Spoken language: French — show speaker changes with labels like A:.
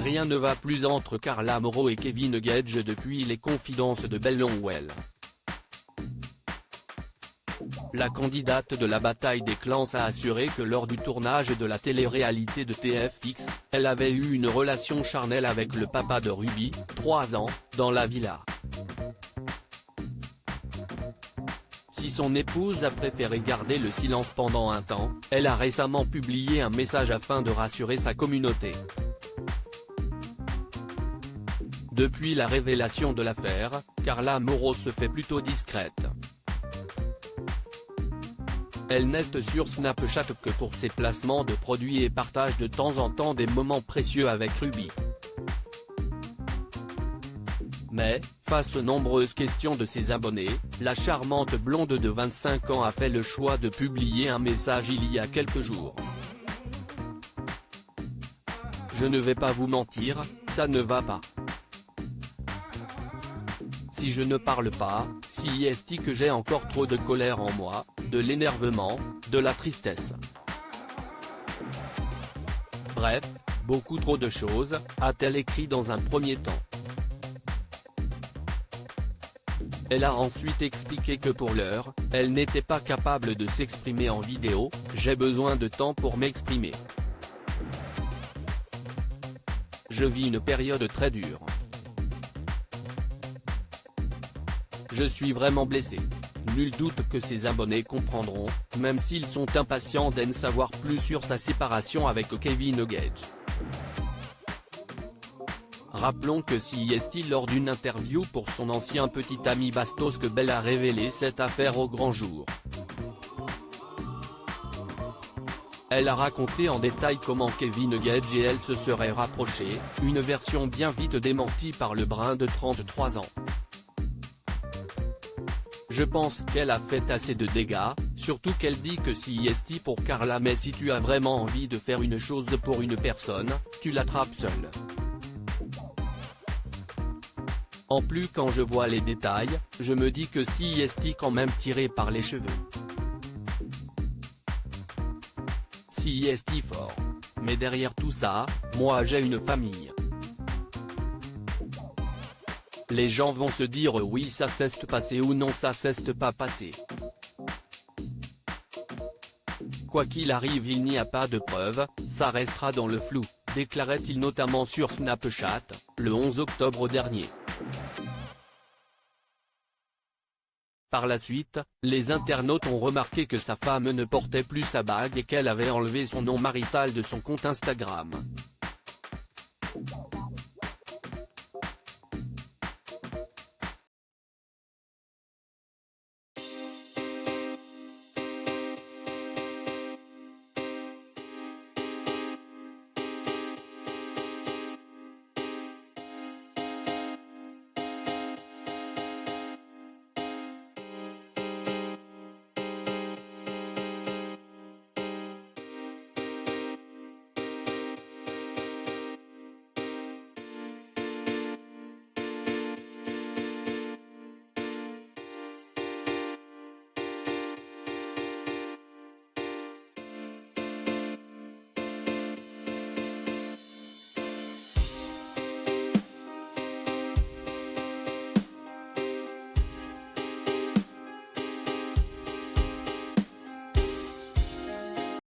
A: Rien ne va plus entre Carla Moreau et Kevin Gage depuis les confidences de Belle Longwell. La candidate de la bataille des clans a assuré que lors du tournage de la télé-réalité de TFX, elle avait eu une relation charnelle avec le papa de Ruby, 3 ans, dans la villa. Si son épouse a préféré garder le silence pendant un temps, elle a récemment publié un message afin de rassurer sa communauté. Depuis la révélation de l'affaire, Carla Moreau se fait plutôt discrète. Elle n'est sur Snapchat que pour ses placements de produits et partage de temps en temps des moments précieux avec Ruby. Mais, face aux nombreuses questions de ses abonnés, la charmante blonde de 25 ans a fait le choix de publier un message il y a quelques jours. Je ne vais pas vous mentir, ça ne va pas. Si je ne parle pas, si est-ce que j'ai encore trop de colère en moi, de l'énervement, de la tristesse. Bref, beaucoup trop de choses, a-t-elle écrit dans un premier temps. Elle a ensuite expliqué que pour l'heure, elle n'était pas capable de s'exprimer en vidéo, j'ai besoin de temps pour m'exprimer. Je vis une période très dure. Je suis vraiment blessé. Nul doute que ses abonnés comprendront, même s'ils sont impatients d'en savoir plus sur sa séparation avec Kevin Gage. Rappelons que c'est lors d'une interview pour son ancien petit ami Bastos que Belle a révélé cette affaire au grand jour. Elle a raconté en détail comment Kevin Gage et elle se seraient rapprochés, une version bien vite démentie par le brun de 33 ans. Je pense qu'elle a fait assez de dégâts, surtout qu'elle dit que c'est pour Carla, mais si tu as vraiment envie de faire une chose pour une personne, tu l'attrapes seule. En plus quand je vois les détails, je me dis que c'est quand même tiré par les cheveux. C'est fort. Mais derrière tout ça, moi j'ai une famille. Les gens vont se dire oui ça s'est passé ou non ça s'est pas passé. Quoi qu'il arrive il n'y a pas de preuves, ça restera dans le flou, déclarait-il notamment sur Snapchat, le 11 octobre dernier. Par la suite, les internautes ont remarqué que sa femme ne portait plus sa bague et qu'elle avait enlevé son nom marital de son compte Instagram.